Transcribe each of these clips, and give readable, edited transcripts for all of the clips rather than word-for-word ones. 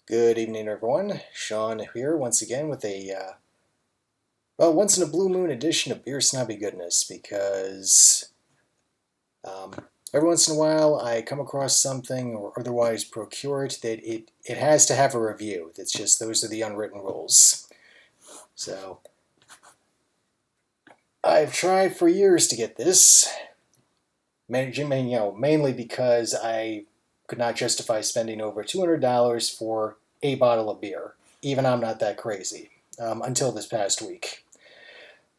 Good evening, everyone. Sean here once again with a once in a blue moon edition of Beer-snobby goodness because um, every once in a while I come across something or otherwise procure it that it has to have a review. That's just those are the unwritten rules. So I've tried for years to get this, mainly because I could not justify spending over $200 for a bottle of beer. Even I'm not that crazy. Until this past week.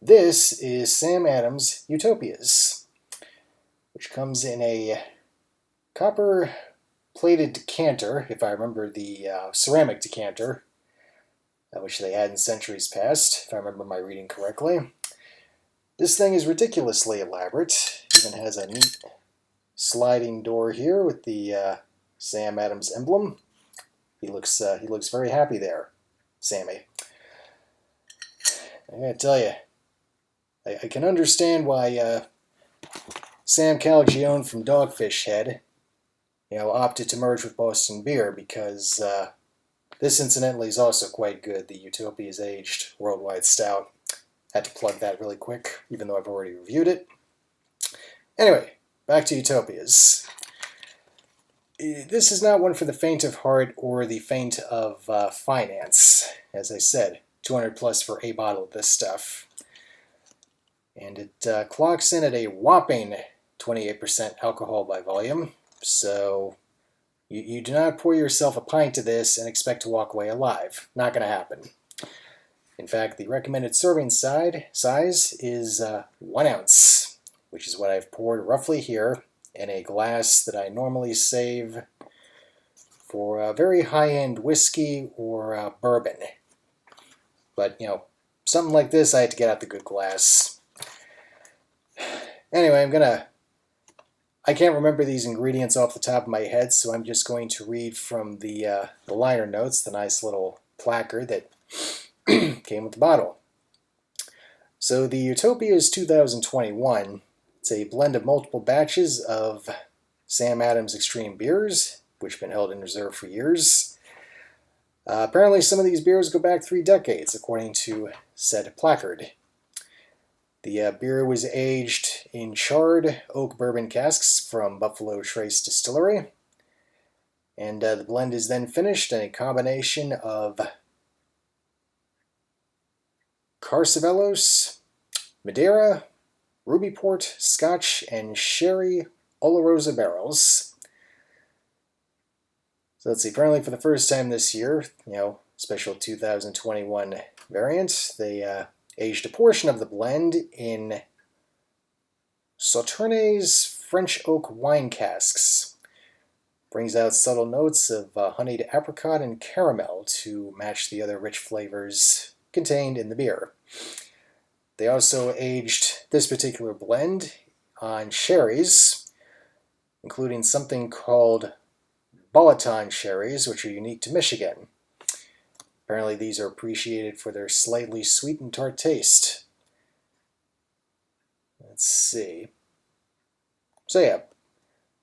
This is Sam Adams' Utopias, which comes in a copper-plated decanter, if I remember the ceramic decanter, which they had in centuries past, if I remember my reading correctly. This thing is ridiculously elaborate. It even has a neat sliding door here with the Sam Adams emblem. He looks very happy there, Sammy. I gotta tell you, I can understand why Sam Calagione from Dogfish had, opted to merge with Boston Beer because this incidentally is also quite good. The Utopias aged World Wide Stout. Had to plug that really quick, even though I've already reviewed it. Anyway, back to Utopias. This is not one for the faint of heart or the faint of finance. As I said, 200 plus for a bottle of this stuff. And it clocks in at a whopping 28% alcohol by volume. So you do not pour yourself a pint of this and expect to walk away alive. Not going to happen. In fact, the recommended serving size is 1 ounce, which is what I've poured roughly here in a glass that I normally save for very high-end whiskey or bourbon. But, something like this, I had to get out the good glass. Anyway, I can't remember these ingredients off the top of my head, so I'm just going to read from the liner notes, the nice little placard that came with the bottle. So the Utopias 2021, it's a blend of multiple batches of Sam Adams Extreme beers, which have been held in reserve for years. Apparently some of these beers go back 3 decades, according to said placard. The beer was aged in charred oak bourbon casks from Buffalo Trace Distillery. And the blend is then finished in a combination of Carcavelos, Madeira, Ruby Port, Scotch, and Sherry Olorosa barrels. So let's see, apparently for the first time this year, special 2021 variant, they aged a portion of the blend in Sauternes French oak wine casks. Brings out subtle notes of honeyed apricot and caramel to match the other rich flavors contained in the beer. They also aged this particular blend on sherries, including something called Balaton sherries, which are unique to Michigan. Apparently these are appreciated for their slightly sweet and tart taste. Let's see. So yeah,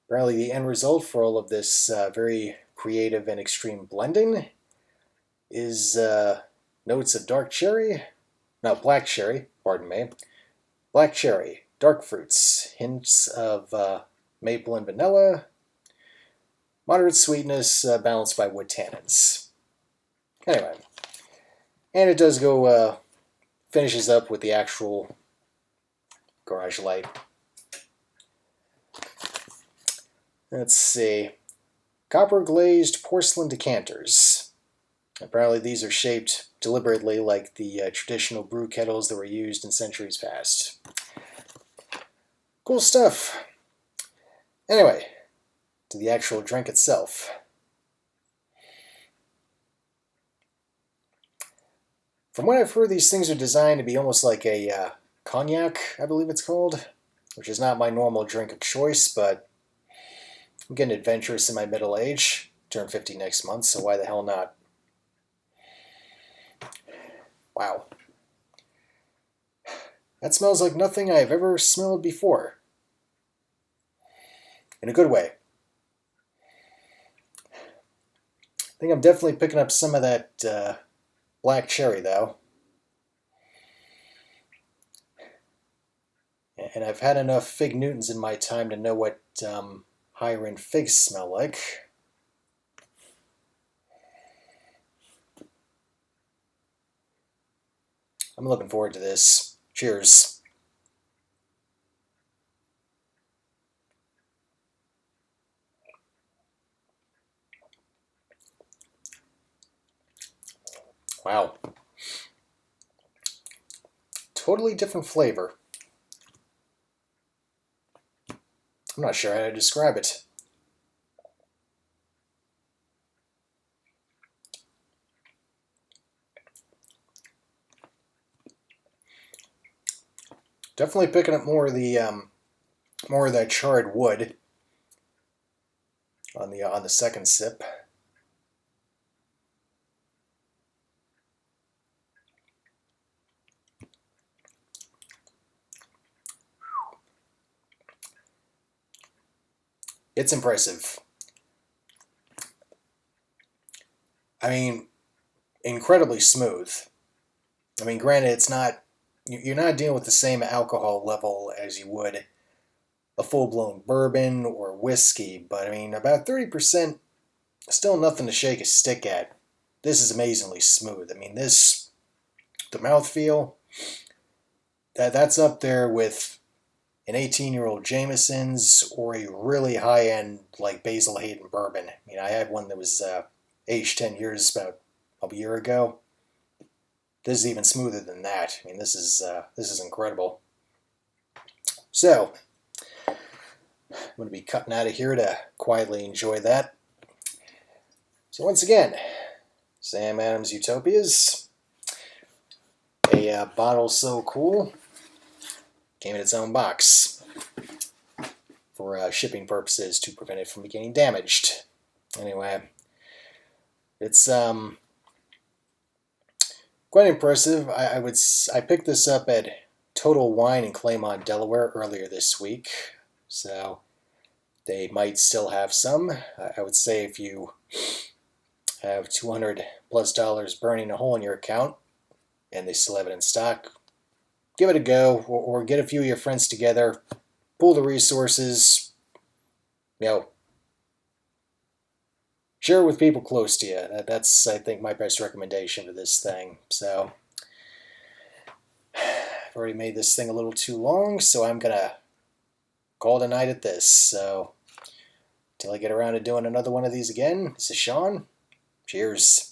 apparently the end result for all of this very creative and extreme blending is notes of black cherry, black cherry, dark fruits, hints of maple and vanilla, moderate sweetness balanced by wood tannins. Anyway, and it does go, finishes up with the actual garage light. Let's see. Copper glazed porcelain decanters. Apparently these are shaped deliberately like the traditional brew kettles that were used in centuries past. Cool stuff. Anyway, to the actual drink itself. From what I've heard, these things are designed to be almost like a cognac, I believe it's called, which is not my normal drink of choice, but I'm getting adventurous in my middle age. Turn 50 next month, so why the hell not? Wow. That smells like nothing I've ever smelled before. In a good way. think I'm definitely picking up some of that black cherry, though. And I've had enough Fig Newtons in my time to know what higher end figs smell like. I'm looking forward to this. Cheers. Wow. Totally different flavor. I'm not sure how to describe it. Definitely picking up more of that charred wood on the second sip. It's impressive. I mean, incredibly smooth. I mean, granted, it's not, you're not dealing with the same alcohol level as you would a full-blown bourbon or whiskey, but I mean, about 30%, still nothing to shake a stick at. This is amazingly smooth. I mean, the mouthfeel, that's up there with an 18-year-old Jameson's or a really high-end like Basil Hayden bourbon. I mean, I had one that was aged 10 years about a year ago. This is even smoother than that. I mean, this is incredible. So, I'm going to be cutting out of here to quietly enjoy that. So once again, Sam Adams Utopias. A bottle so cool. Came in its own box for shipping purposes to prevent it from getting damaged. Anyway, it's quite impressive. I picked this up at Total Wine in Claymont, Delaware earlier this week, so they might still have some. I would say if you have $200+ burning a hole in your account and they still have it in stock, give it a go, or get a few of your friends together, pool the resources, share it with people close to you. That's, I think, my best recommendation for this thing. So, I've already made this thing a little too long, so I'm going to call it a night at this. So, until I get around to doing another one of these again, this is Sean. Cheers.